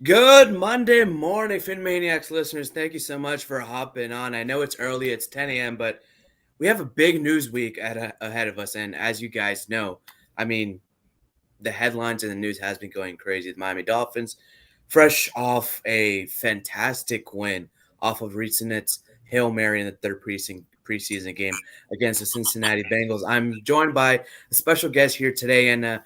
Good Monday morning, PhinManiacs listeners. Thank you so much for hopping on. I know it's early, it's 10 a.m., but we have a big news week ahead of us. And as you guys know, I mean, the headlines in the news has been going crazy. The Miami Dolphins, fresh off a fantastic win off of recent Hail Mary in the third preseason game against the Cincinnati Bengals. I'm joined by a special guest here today, and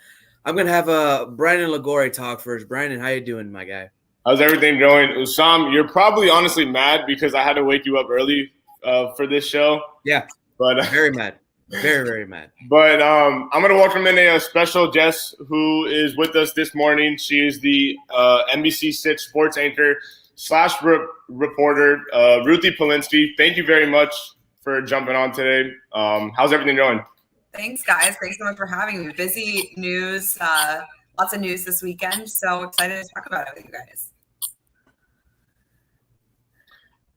I'm going to have Brandon Liguori talk first. Brandon, how you doing, my guy? How's everything going? Usam, you're probably honestly mad because I had to wake you up early for this show. Yeah, But very mad. Very, very mad. I'm going to welcome in a special guest who is with us this morning. She is the NBC6 sports anchor slash reporter, Ruthie Polinsky. Thank you very much for jumping on today. How's everything going? Thanks, guys. Thanks so much for having me. Busy news, lots of news this weekend. So excited to talk about it with you guys.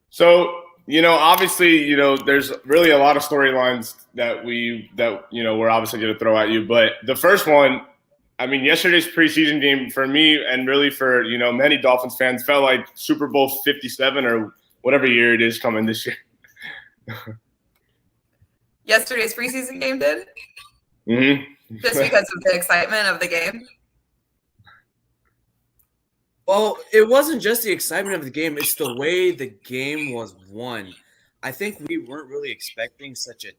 So, obviously, there's really a lot of storylines that we're obviously going to throw at you. But the first one, I mean, yesterday's preseason game for me and really for, many Dolphins fans felt like Super Bowl 57 or whatever year it is coming this year. Yesterday's preseason game did? Mm-hmm. Just because of the excitement of the game? Well, it wasn't just the excitement of the game. It's the way the game was won. I think we weren't really expecting such a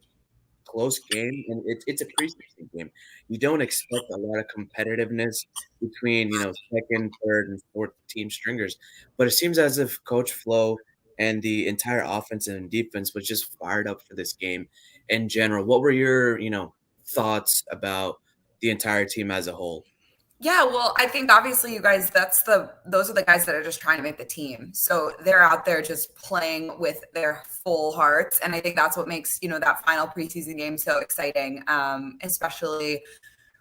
close game, and it's a preseason game. You don't expect a lot of competitiveness between, second, third, and fourth team stringers. But it seems as if Coach Flo and the entire offense and defense was just fired up for this game in general. What were your, thoughts about the entire team as a whole? Yeah, well, I think obviously you guys, those are the guys that are just trying to make the team. So they're out there just playing with their full hearts. And I think that's what makes, that final preseason game so exciting, especially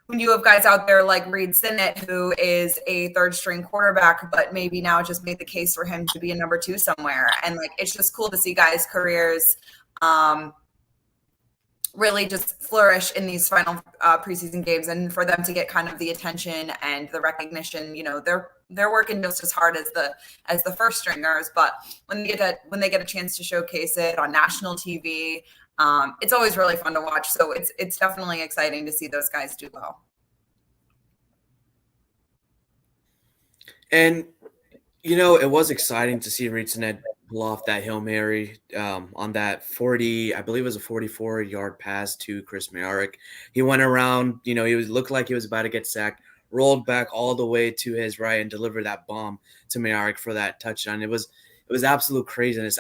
when you have guys out there like Reed Sinnett, who is a third string quarterback, but maybe now just made the case for him to be a number two somewhere. And it's just cool to see guys' careers really just flourish in these final preseason games, and for them to get kind of the attention and the recognition. They're working just as hard as the first stringers, but when they get a chance to showcase it on national TV, it's always really fun to watch. So it's definitely exciting to see those guys do well. And it was exciting to see Reed Sinnett pull off that Hail Mary on that 40, I believe it was a 44-yard pass to Chris Miaric. He went around, he looked like he was about to get sacked, rolled back all the way to his right and delivered that bomb to Miaric for that touchdown. It was absolute craziness.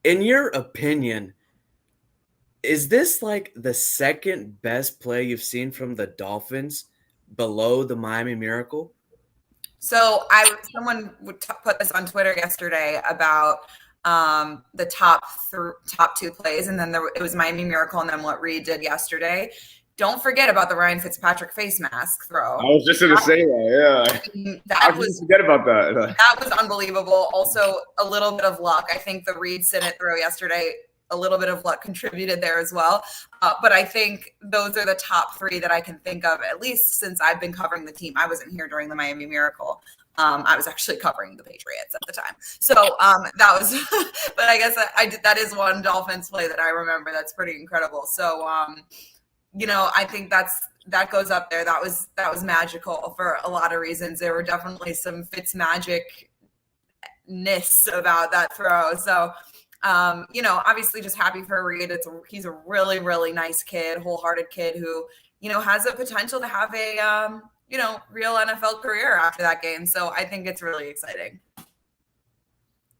In your opinion, is this like the second best play you've seen from the Dolphins below the Miami Miracle? So someone would put this on Twitter yesterday about the top two plays, and then it was Miami Miracle, and then what Reed did yesterday. Don't forget about the Ryan Fitzpatrick face mask throw. I was just going to say that, yeah. How could you forget about that? That was unbelievable. Also, a little bit of luck. I think the Reed Sinnett throw yesterday, a little bit of luck contributed there as well. But I think those are the top three that I can think of, at least since I've been covering the team. I wasn't here during the Miami Miracle. I was actually covering the Patriots at the time. So that was, but I guess that is one Dolphins play that I remember. That's pretty incredible. So, I think that goes up there. That was magical for a lot of reasons. There were definitely some Fitzmagic-ness about that throw. So, obviously just happy for Reed. He's a really, really nice kid, wholehearted kid who, has the potential to have a, real NFL career after that game. So I think it's really exciting.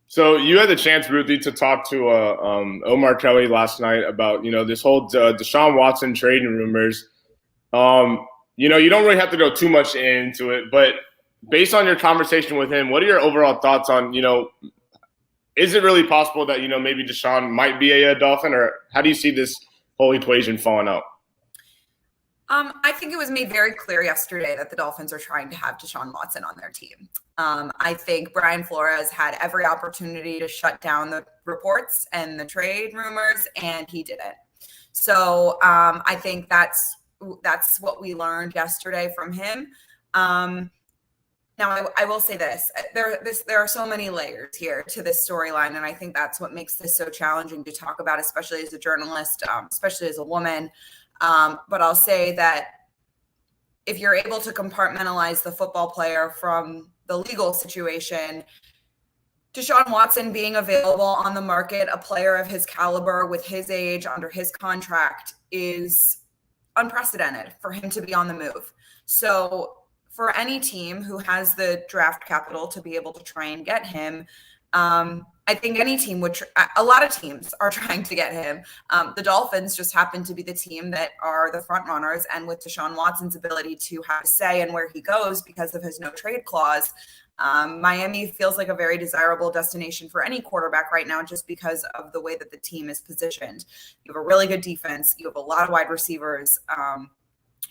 So you had the chance, Ruthie, to talk to Omar Kelly last night about, this whole Deshaun Watson trading rumors. You don't really have to go too much into it, but based on your conversation with him, what are your overall thoughts on, is it really possible that, maybe Deshaun might be a Dolphin, or how do you see this whole equation falling out? I think it was made very clear yesterday that the Dolphins are trying to have Deshaun Watson on their team. I think Brian Flores had every opportunity to shut down the reports and the trade rumors, and he didn't. So I think that's what we learned yesterday from him. Now, I will say this. There are so many layers here to this storyline, and I think that's what makes this so challenging to talk about, especially as a journalist, especially as a woman. But I'll say that if you're able to compartmentalize the football player from the legal situation, Deshaun Watson being available on the market, a player of his caliber with his age under his contract, is unprecedented for him to be on the move. So for any team who has the draft capital to be able to try and get him, I think any team would, a lot of teams are trying to get him. The Dolphins just happen to be the team that are the front runners. And with Deshaun Watson's ability to have a say in where he goes because of his no trade clause, Miami feels like a very desirable destination for any quarterback right now, just because of the way that the team is positioned. You have a really good defense. You have a lot of wide receivers.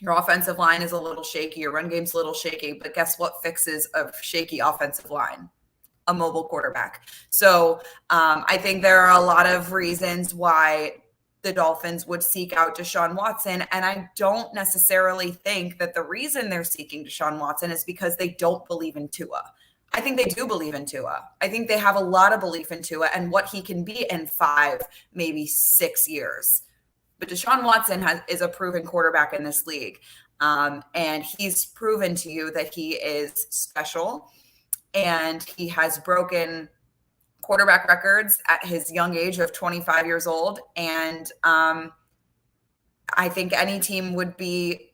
Your offensive line is a little shaky. Your run game's a little shaky. But guess what fixes a shaky offensive line? A mobile quarterback. So I think there are a lot of reasons why the Dolphins would seek out Deshaun Watson. And I don't necessarily think that the reason they're seeking Deshaun Watson is because they don't believe in Tua. I think they do believe in Tua. I think they have a lot of belief in Tua and what he can be in 5, maybe 6 years. But Deshaun Watson is a proven quarterback in this league. And he's proven to you that he is special. And he has broken quarterback records at his young age of 25 years old. And I think any team would be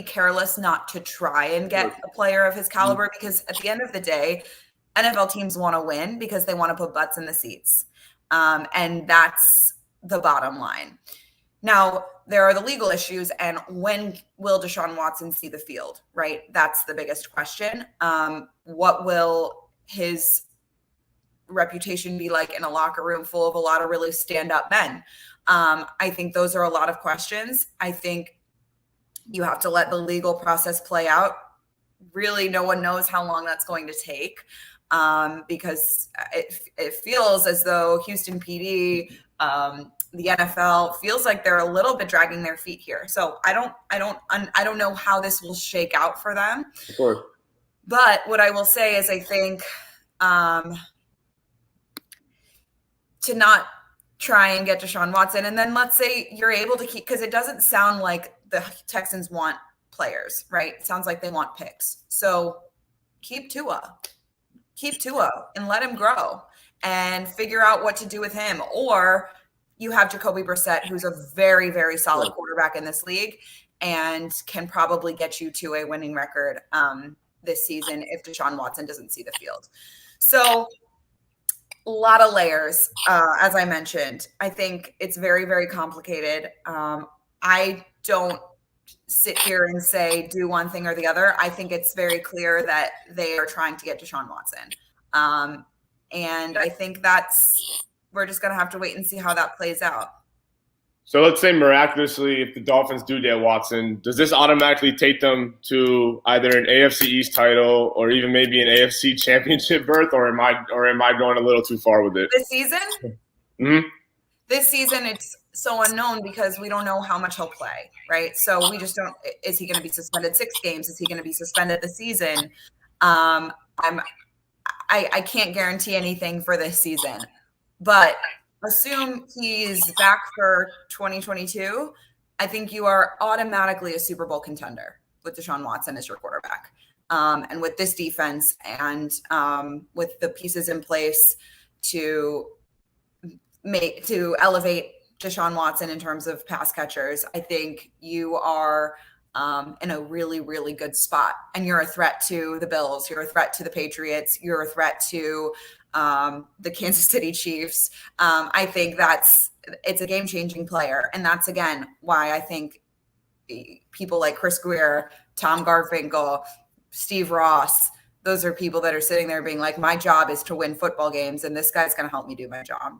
careless not to try and get a player of his caliber, because at the end of the day, NFL teams want to win because they want to put butts in the seats. And that's the bottom line. Now, there are the legal issues, and when will Deshaun Watson see the field, right? That's the biggest question. What will his reputation be like in a locker room full of a lot of really stand-up men? I think those are a lot of questions. I think you have to let the legal process play out. Really, no one knows how long that's going to take. Because it feels as though Houston PD, the NFL feels like they're a little bit dragging their feet here. So I don't know how this will shake out for them. Of course. But what I will say is I think to not try and get Deshaun Watson, and then let's say you're able to keep, because it doesn't sound like the Texans want players, right? It sounds like they want picks. So keep Tua and let him grow and figure out what to do with him. Or you have Jacoby Brissett, who's a very, very solid quarterback in this league and can probably get you to a winning record this season if Deshaun Watson doesn't see the field. So a lot of layers, as I mentioned. I think it's very, very complicated. I don't sit here and say do one thing or the other. I think it's very clear that they are trying to get Deshaun Watson. And I think we're just going to have to wait and see how that plays out. So let's say miraculously, if the Dolphins do get Watson, does this automatically take them to either an AFC East title or even maybe an AFC Championship berth, or am I going a little too far with it? This season? Mm-hmm. This season, it's so unknown because we don't know how much he'll play, right? So we just don't. Is he going to be suspended 6 games? Is he going to be suspended the season? I can't guarantee anything for this season, but assume he's back for 2022. I think you are automatically a Super Bowl contender with Deshaun Watson as your quarterback. And with this defense and with the pieces in place to elevate Deshaun Watson in terms of pass catchers, I think you are in a really, really good spot. And you're a threat to the Bills. You're a threat to the Patriots. You're a threat to the Kansas City Chiefs. I think it's a game-changing player. And that's, again, why I think people like Chris Greer, Tom Garfinkel, Steve Ross, those are people that are sitting there being like, my job is to win football games, and this guy's going to help me do my job.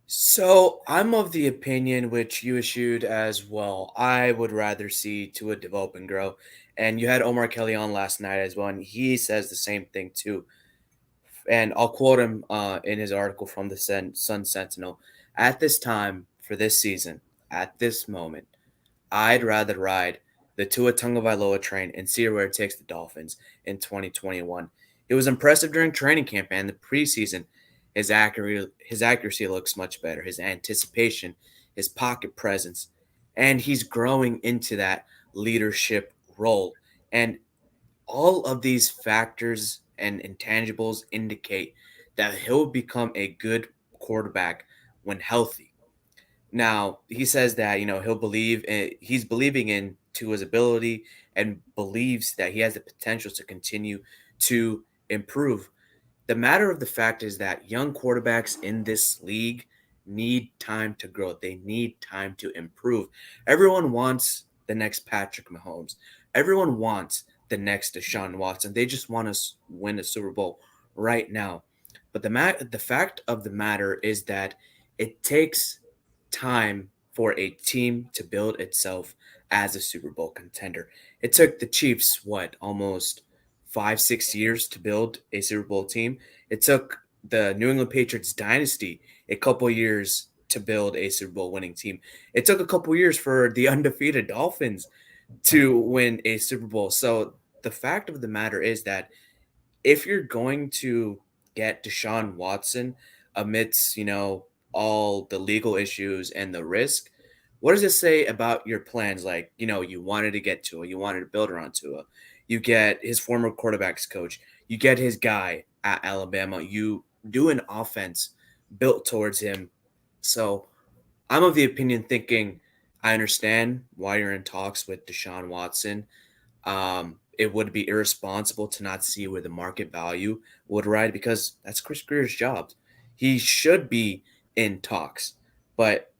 So I'm of the opinion which you issued as well. I would rather see Tua develop and grow. And you had Omar Kelly on last night as well, and he says the same thing too. And I'll quote him in his article from the Sun Sentinel. At this time for this season, at this moment, I'd rather ride the Tua Tagovailoa train and see where it takes the Dolphins in 2021. It was impressive during training camp and the preseason. His accuracy looks much better. His anticipation, his pocket presence, and he's growing into that leadership role. And all of these factors and intangibles indicate that he'll become a good quarterback when healthy. Now, he says that, he's believing in his ability and believes that he has the potential to continue to improve. The matter of the fact is that young quarterbacks in this league need time to grow. They need time to improve. Everyone wants the next Patrick Mahomes. Everyone wants the next Deshaun Watson. They just want to win a Super Bowl right now. But the fact of the matter is that it takes time for a team to build itself as a Super Bowl contender. It took the Chiefs, almost 5-6 years to build a Super Bowl team. It took the New England Patriots dynasty a couple years to build a Super Bowl winning team. It took a couple years for the undefeated Dolphins to win a Super Bowl. So the fact of the matter is that if you're going to get Deshaun Watson amidst, all the legal issues and the risk, what does it say about your plans? You wanted to get Tua, you wanted to build around Tua. You get his former quarterbacks coach, you get his guy at Alabama, you do an offense built towards him. So I'm of the opinion thinking I understand why you're in talks with Deshaun Watson. It would be irresponsible to not see where the market value would ride because that's Chris Greer's job. He should be in talks. But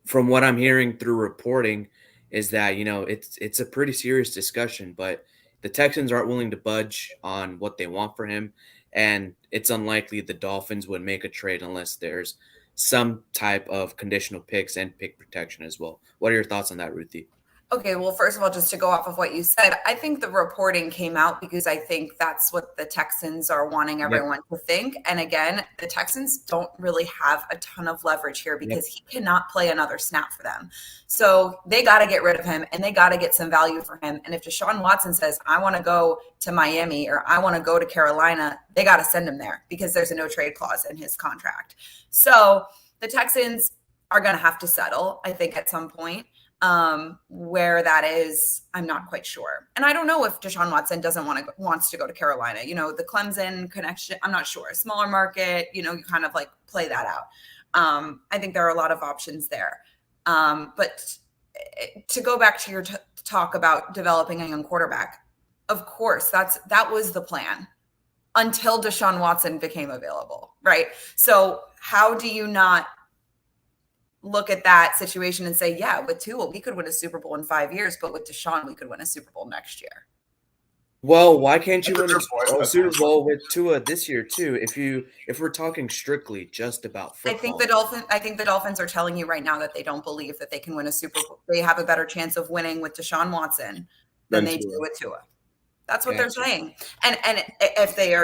from what I'm hearing through reporting is that, it's a pretty serious discussion, but the Texans aren't willing to budge on what they want for him. And it's unlikely the Dolphins would make a trade unless there's some type of conditional picks and pick protection as well. What are your thoughts on that, Ruthie? Okay, well, first of all, just to go off of what you said, I think the reporting came out because I think that's what the Texans are wanting everyone to think. And again, the Texans don't really have a ton of leverage here because he cannot play another snap for them. So they got to get rid of him and they got to get some value for him. And if Deshaun Watson says, I want to go to Miami or I want to go to Carolina, they got to send him there because there's a no trade clause in his contract. So the Texans are going to have to settle, I think, at some point. Where that is, I'm not quite sure. And I don't know if Deshaun Watson wants to go to Carolina, the Clemson connection. I'm not sure. Smaller market, you kind of play that out. I think there are a lot of options there. But to go back to your talk about developing a young quarterback, of course, that was the plan until Deshaun Watson became available, right? So how do you not look at that situation and say, yeah, with Tua, we could win a Super Bowl in 5 years, but with Deshaun, we could win a Super Bowl next year. Well, why can't you win a Super Bowl with Tua this year too? If we're talking strictly just about football, I think the Dolphins are telling you right now that they don't believe that they can win a Super Bowl. They have a better chance of winning with Deshaun Watson than they do with Tua. That's what they're saying. And if they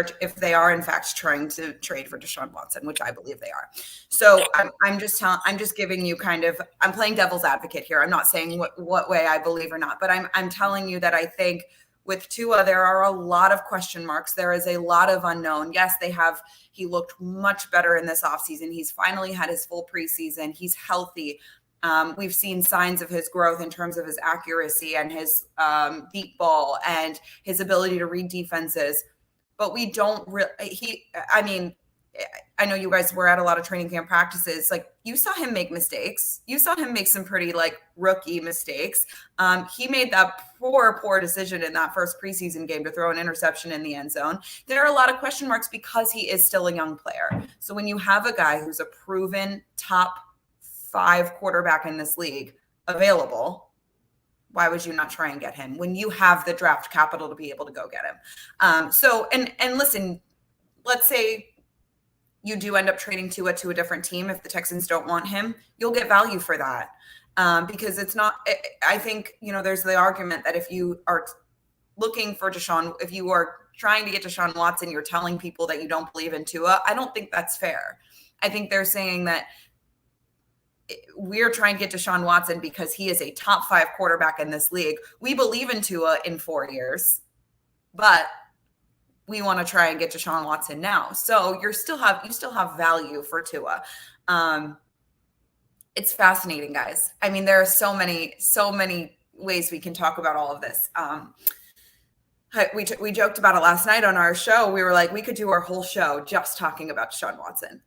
are in fact trying to trade for Deshaun Watson, which I believe they are. So I'm just giving you I'm playing devil's advocate here. I'm not saying what way I believe or not, but I'm telling you that I think with Tua, there are a lot of question marks. There is a lot of unknown. Yes, he looked much better in this offseason. He's finally had his full preseason. He's healthy. We've seen signs of his growth in terms of his accuracy and his deep ball and his ability to read defenses. But we don't really, I know you guys were at a lot of training camp practices. You saw him make mistakes. You saw him make some pretty rookie mistakes. He made that poor decision in that first preseason game to throw an interception in the end zone. There are a lot of question marks because he is still a young player. So when you have a guy who's a proven top 5 quarterback in this league available, why would you not try and get him when you have the draft capital to be able to go get him? And listen, let's say you do end up trading Tua to a different team. If the Texans don't want him, you'll get value for that. Because it's not, I think, there's the argument that if you are looking for Deshaun, if you are trying to get Deshaun Watson, you're telling people that you don't believe in Tua. I don't think that's fair. I think they're saying that we're trying to get Deshaun Watson because he is a top 5 quarterback in this league. We believe in Tua in 4 years, but we want to try and get Deshaun Watson now. So you still have value for Tua. It's fascinating, guys. I mean, there are so many ways we can talk about all of this. We joked about it last night on our show. We were like, we could do our whole show just talking about Deshaun Watson.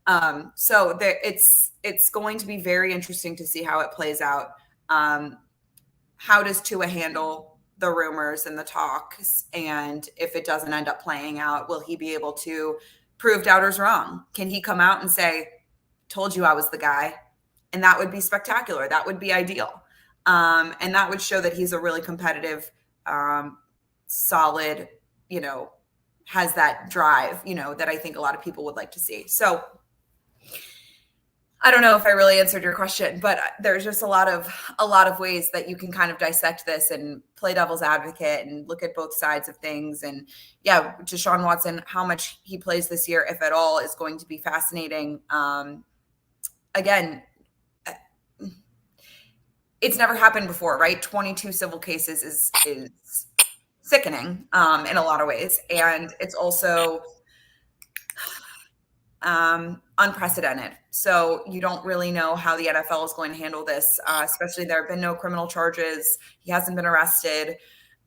So it's going to be very interesting to see how it plays out. How does Tua handle the rumors and the talks? And if it doesn't end up playing out, will he be able to prove doubters wrong? Can he come out and say, told you I was the guy? And that would be spectacular. That would be ideal. And that would show that he's a really competitive, solid, has that drive, that I think a lot of people would like to see. So I don't know if I really answered your question, but there's just a lot of ways that you can kind of dissect this and play devil's advocate and look at both sides of things. And yeah, Deshaun Watson, how much he plays this year, if at all, is going to be fascinating. Again, it's never happened before, right? 22 civil cases is sickening in a lot of ways. And it's also unprecedented. So you don't really know how the NFL is going to handle this, especially there have been no criminal charges. He hasn't been arrested.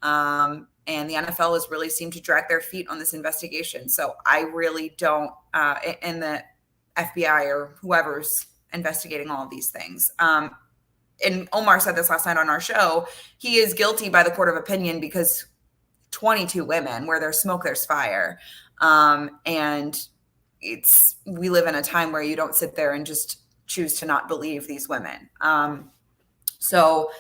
And the NFL has really seemed to drag their feet on this investigation. So I really don't, and the FBI or whoever's investigating all of these things. And Omar said this last night on our show, he is guilty by the court of opinion because 22 women, where there's smoke, there's fire. And we live in a time where you don't sit there and just choose to not believe these women. So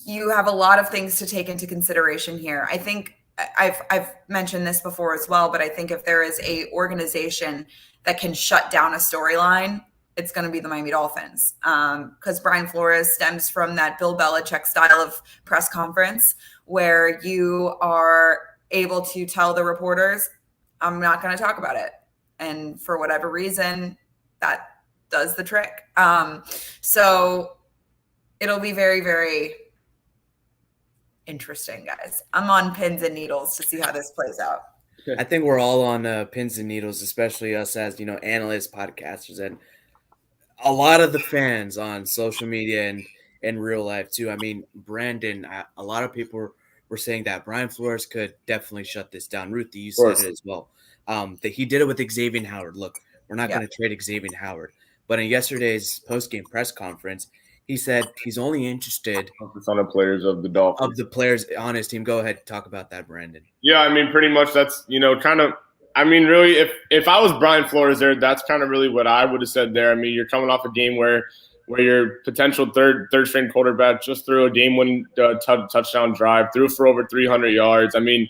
you have a lot of things to take into consideration here. I think I've mentioned this before as well, but I think if there is a organization that can shut down a storyline, it's going to be the Miami Dolphins, because Brian Flores stems from that Bill Belichick style of press conference where you are able to tell the reporters, I'm not going to talk about it. And for whatever reason, that does the trick. So it'll be very, very interesting, guys. I'm on pins and needles to see how this plays out. I think we're all on pins and needles, especially us as, analysts, podcasters, and a lot of the fans on social media and in real life too. I mean, Brandon, a lot of people were saying that Brian Flores could definitely shut this down. Ruthie, you said it as well. That he did it with Xavier Howard. Look, we're not going to trade Xavier Howard. But in yesterday's post-game press conference, he said he's only interested on the players of the Dolphins. Of the players on his team. Go ahead, talk about that, Brandon. Yeah, I mean, pretty much that's, kind of, I mean, really, if I was Brian Flores there, that's kind of really what I would have said there. I mean, you're coming off a game where your potential third string quarterback just threw a game-winning touchdown drive, threw for over 300 yards. I mean,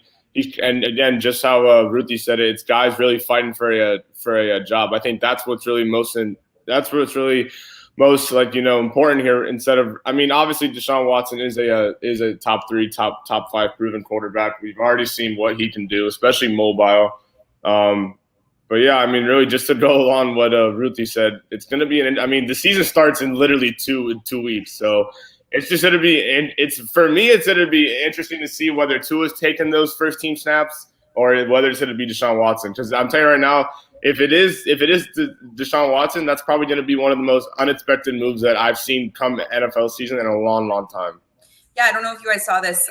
and again, just how Ruthie said it, it's guys really fighting for a job. I think that's what's really most important here. Instead of, I mean, obviously Deshaun Watson is a top 3, top 5 proven quarterback. We've already seen what he can do, especially mobile. But yeah, I mean, really, just to go on what Ruthie said, it's going to be the season starts in literally two weeks. So it's just going to be, for me, it's going to be interesting to see whether Tua's taking those first team snaps or whether it's going to be Deshaun Watson. Because I'm telling you right now, if it is Deshaun Watson, that's probably going to be one of the most unexpected moves that I've seen come NFL season in a long, long time. Yeah, I don't know if you guys saw this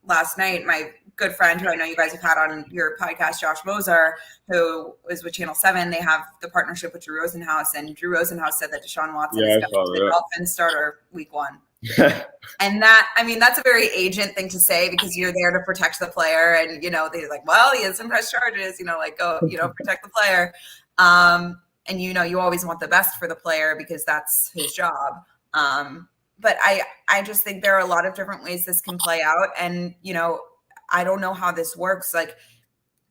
last night. My good friend who I know you guys have had on your podcast, Josh Moser, who is with Channel 7, they have the partnership with Drew Rosenhaus, and Drew Rosenhaus said that Deshaun Watson is the Dolphins starter week 1. And that, I mean, that's a very agent thing to say because you're there to protect the player, and they're like, well, he has some press charges, go, protect the player. And you always want the best for the player because that's his job. But I just think there are a lot of different ways this can play out, and I don't know how this works. Like,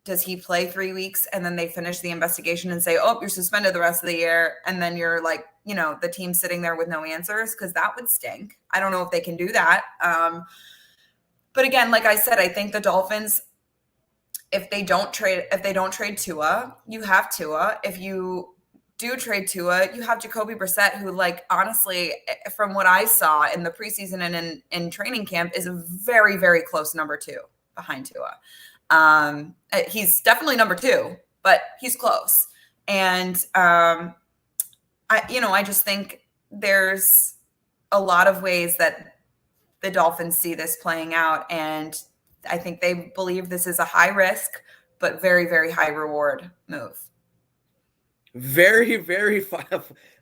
does he play 3 weeks and then they finish the investigation and say, oh, you're suspended the rest of the year, and then you're like, the team's sitting there with no answers? Because that would stink. I don't know if they can do that. But again, like I said, I think the Dolphins, if they don't trade Tua, you have Tua. If you do trade Tua, you have Jacoby Brissett, who, like, honestly, from what I saw in the preseason and in training camp, is a very, very close number 2 behind Tua. He's definitely number 2, but he's close. And I just think there's a lot of ways that the Dolphins see this playing out, and I think they believe this is a high risk but very, very high reward move. Very, very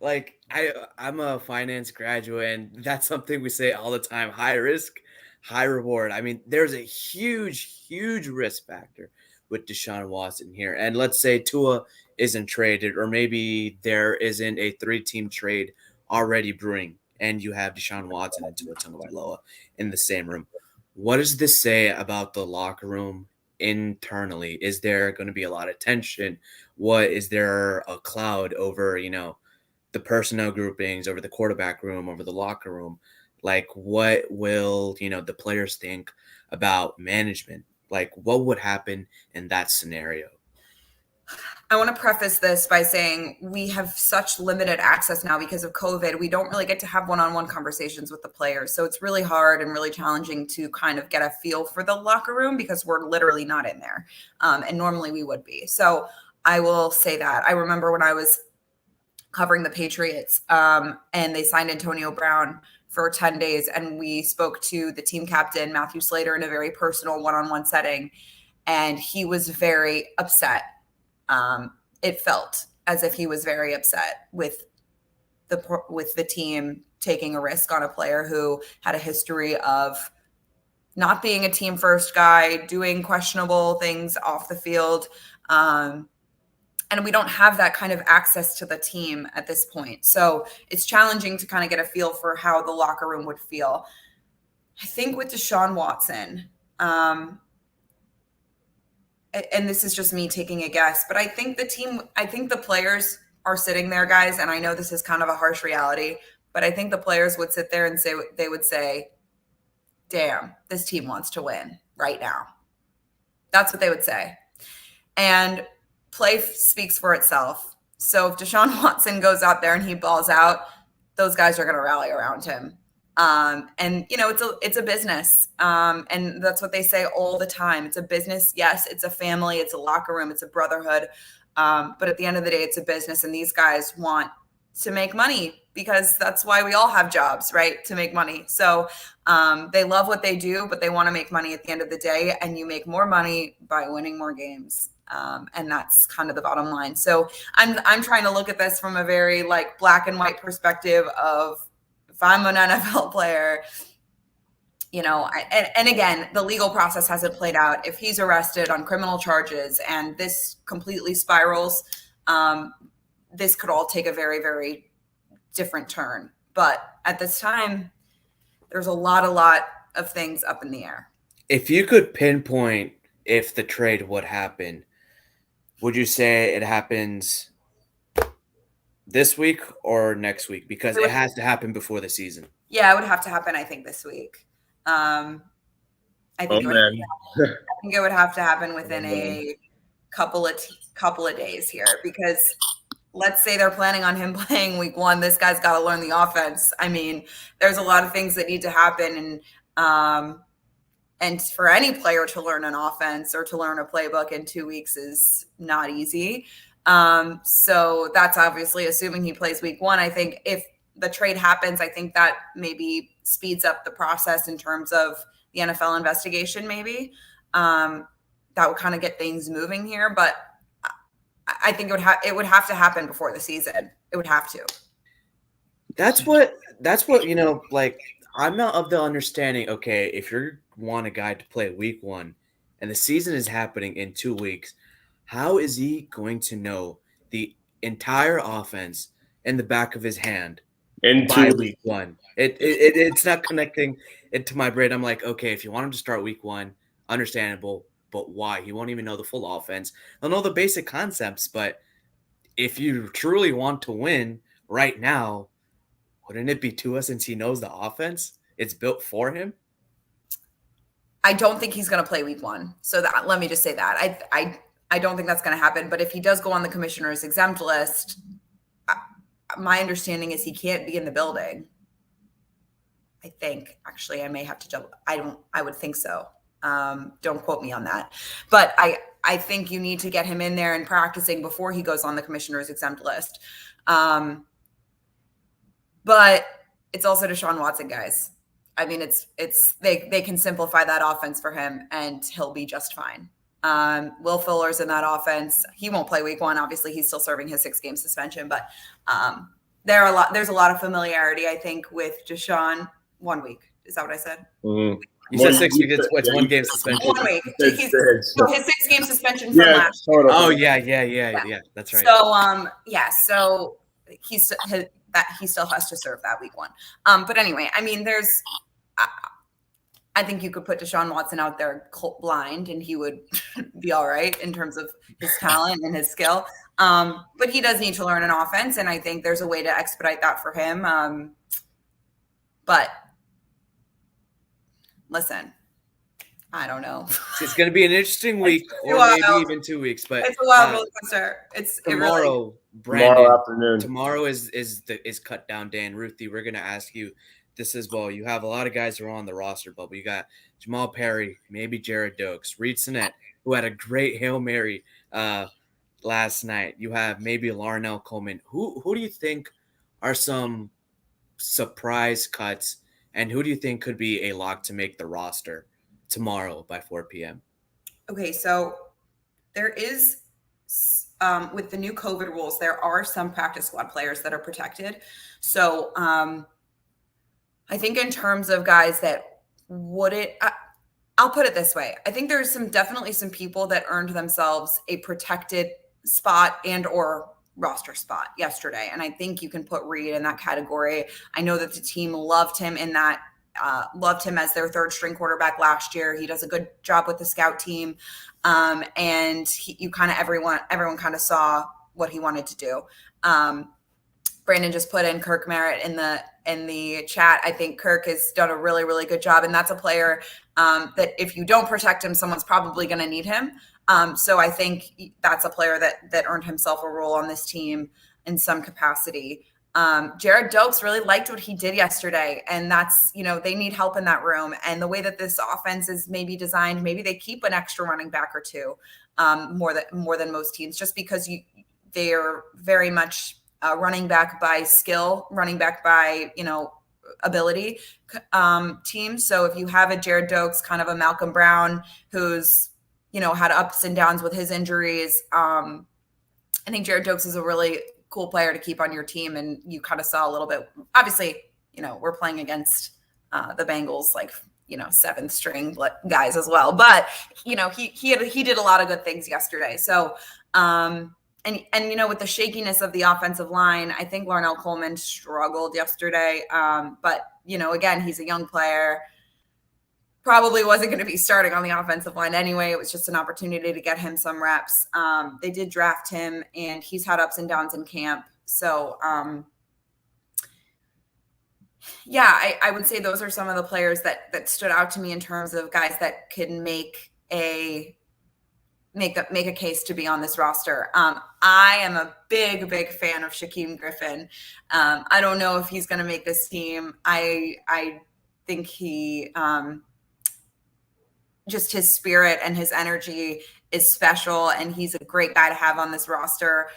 like I'm a finance graduate, and that's something we say all the time: high risk, high reward. I mean, there's a huge risk factor with Deshaun Watson here. And let's say Tua isn't traded, or maybe there isn't a 3-team trade already brewing, and you have Deshaun Watson and Tua Tagovailoa in the same room. What does this say about the locker room internally? Is there going to be a lot of tension? What is there a cloud over, the personnel groupings, over the quarterback room, over the locker room? Like, what will, the players think about management? Like, what would happen in that scenario? I want to preface this by saying we have such limited access now because of COVID. We don't really get to have one-on-one conversations with the players. So it's really hard and really challenging to kind of get a feel for the locker room because we're literally not in there. And normally we would be. So I will say that. I remember when I was covering the Patriots and they signed Antonio Brown for 10 days. And we spoke to the team captain, Matthew Slater, in a very personal one-on-one setting. And he was very upset. It felt as if he was very upset with the team taking a risk on a player who had a history of not being a team first guy, doing questionable things off the field. And we don't have that kind of access to the team at this point. So it's challenging to kind of get a feel for how the locker room would feel. I think with Deshaun Watson, and this is just me taking a guess, but I think the players are sitting there, guys, and I know this is kind of a harsh reality, but I think the players would sit there and they would say, damn, this team wants to win right now. That's what they would say. And play speaks for itself. So if Deshaun Watson goes out there and he balls out, those guys are going to rally around him. And it's a business. And that's what they say all the time. It's a business. Yes, it's a family, it's a locker room, it's a brotherhood. But at the end of the day, it's a business, and these guys want to make money because that's why we all have jobs, right? To make money. So, they love what they do, but they want to make money at the end of the day, and you make more money by winning more games. And that's kind of the bottom line. So I'm trying to look at this from a very like black and white perspective of, if I'm an NFL player, and again, the legal process hasn't played out. If he's arrested on criminal charges and this completely spirals, this could all take a very, very different turn. But at this time, there's a lot of things up in the air. If you could pinpoint if the trade would happen, would you say it happens this week or next week? Because it has to happen before the season. Yeah, it would have to happen, I think, this week. I think it would have to happen within a couple of days here, because let's say they're planning on him playing week 1. This guy's got to learn the offense. I mean, there's a lot of things that need to happen. And for any player to learn an offense or to learn a playbook in 2 weeks is not easy. So that's obviously assuming he plays week 1. I think if the trade happens, I think that maybe speeds up the process in terms of the NFL investigation, maybe. That would kind of get things moving here. But I think it would have to happen before the season. It would have to. That's what, like, I'm not of the understanding, okay, if you want a guy to play week 1 and the season is happening in 2 weeks, how is he going to know the entire offense in the back of his hand by week 1? It's not connecting it to my brain. I'm like, okay, if you want him to start week 1, understandable, but why? He won't even know the full offense. He'll know the basic concepts, but if you truly want to win right now, wouldn't it be Tua, since he knows the offense? It's built for him. I don't think he's going to play week 1. So let me just say that. I don't think that's going to happen. But if he does go on the commissioner's exempt list, my understanding is he can't be in the building. I think, actually, I may have to double. I would think so. Don't quote me on that. But I think you need to get him in there and practicing before he goes on the commissioner's exempt list. But it's also Deshaun Watson, guys. I mean, they can simplify that offense for him and he'll be just fine. Will Fuller's in that offense. He won't play week 1. Obviously, he's still serving his 6-game suspension, but there's a lot of familiarity, I think, with Deshaun. 1 week. Is that what I said? Mm-hmm. You said 6 weeks. It's 1 game suspension. 1 week. His 6-game suspension from last. Totally. Oh yeah. That's right. So he still has to serve that week 1. But anyway, I mean, I think you could put Deshaun Watson out there blind and he would be all right in terms of his talent and his skill. But he does need to learn an offense, and I think there's a way to expedite that for him. But listen, I don't know. It's going to be an interesting week, or maybe even 2 weeks. But it's a wild roller coaster. Tomorrow afternoon. Tomorrow is cut down day. And Ruthie, we're going to ask you this as well. You have a lot of guys who are on the roster bubble. You got Jamal Perry, maybe Jared Dokes, Reed Sinnett, who had a great Hail Mary last night. You have maybe Larnell Coleman. Who do you think are some surprise cuts, and who do you think could be a lock to make the roster tomorrow by 4 p.m.? Okay, so there is, with the new COVID rules, there are some practice squad players that are protected. So I think in terms of guys that I'll put it this way. I think there's definitely some people that earned themselves a protected spot and or roster spot yesterday. And I think you can put Reed in that category. I know that the team loved him loved him as their 3rd string quarterback last year. He does a good job with the scout team. And everyone kind of saw what he wanted to do. Brandon just put in Kirk Merritt in the chat. I think Kirk has done a really, really good job. And that's a player that if you don't protect him, someone's probably going to need him. So I think that's a player that earned himself a role on this team in some capacity. Jared Dokes really liked what he did yesterday. And that's, they need help in that room. And the way that this offense is maybe designed, maybe they keep an extra running back or two more than most teams, just because they're very much running back by skill, running back by, ability team. So if you have a Jared Dokes, kind of a Malcolm Brown, who's, had ups and downs with his injuries. I think Jared Dokes is a really cool player to keep on your team. And you kind of saw a little bit, obviously, we're playing against the Bengals, 7th string guys as well. But, he did a lot of good things yesterday. So, and with the shakiness of the offensive line, I think Larnell Coleman struggled yesterday. But, again, he's a young player. Probably wasn't going to be starting on the offensive line anyway. It was just an opportunity to get him some reps. They did draft him, and he's had ups and downs in camp. So, I would say those are some of the players that stood out to me in terms of guys that can make a case to be on this roster. I am a big fan of Shaquem Griffin. I don't know if he's going to make this team. I think he just his spirit and his energy is special, and he's a great guy to have on this roster.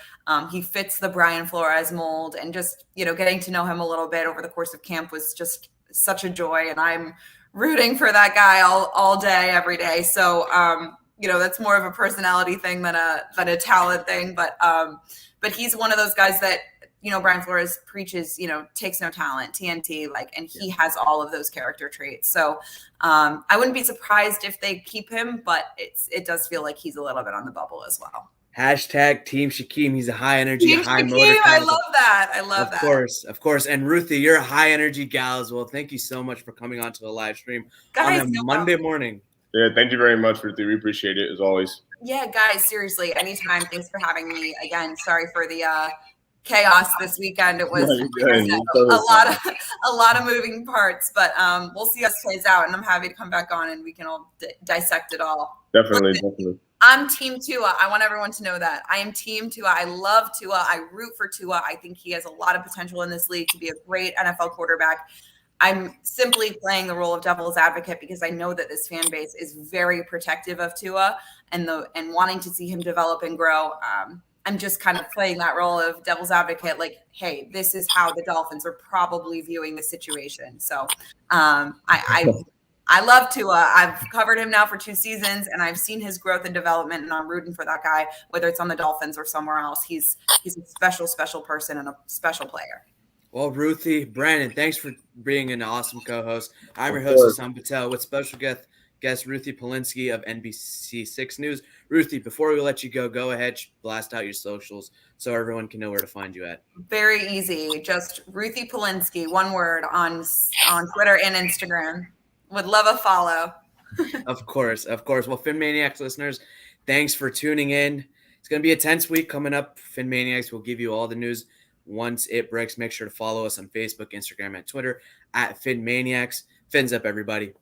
He fits the Brian Flores mold, and just, getting to know him a little bit over the course of camp was just such a joy. And I'm rooting for that guy all day, every day. So, that's more of a personality thing than a talent thing. But he's one of those guys that, Brian Flores preaches, takes no talent, TNT, and he has all of those character traits. So I wouldn't be surprised if they keep him, but it does feel like he's a little bit on the bubble as well. Hashtag Team Shaquem. He's a high energy, Team high Shaquem, motor. I love that. Of course. And Ruthie, you're a high energy gal as well. Thank you so much for coming on to the live stream on a Monday morning. Yeah, thank you very much, Ruthie. We appreciate it as always. Yeah, guys, seriously, anytime. Thanks for having me. Again, sorry for the chaos this weekend. It was a lot of moving parts, but we'll see how it plays out. And I'm happy to come back on and we can all dissect it all. Definitely. I'm team Tua. I want everyone to know that. I am team Tua. I love Tua. I root for Tua. I think he has a lot of potential in this league to be a great NFL quarterback. I'm simply playing the role of devil's advocate because I know that this fan base is very protective of Tua and wanting to see him develop and grow. I'm just kind of playing that role of devil's advocate, like, hey, this is how the Dolphins are probably viewing the situation. So I love Tua. I've covered him now for 2 seasons, and I've seen his growth and development, and I'm rooting for that guy, whether it's on the Dolphins or somewhere else. He's a special, special person and a special player. Well, Ruthie, Brandon, thanks for being an awesome co-host. I'm your host, Hassan Patel, with special guest Ruthie Polinsky of NBC6 News. Ruthie, before we let you go ahead, blast out your socials so everyone can know where to find you at. Very easy. Just Ruthie Polinsky, one word, on Twitter and Instagram. Would love a follow. Of course. Well, PhinManiacs listeners, thanks for tuning in. It's going to be a tense week coming up. PhinManiacs will give you all the news once it breaks. Make sure to follow us on Facebook, Instagram, and Twitter at PhinManiacs. Fins up, everybody.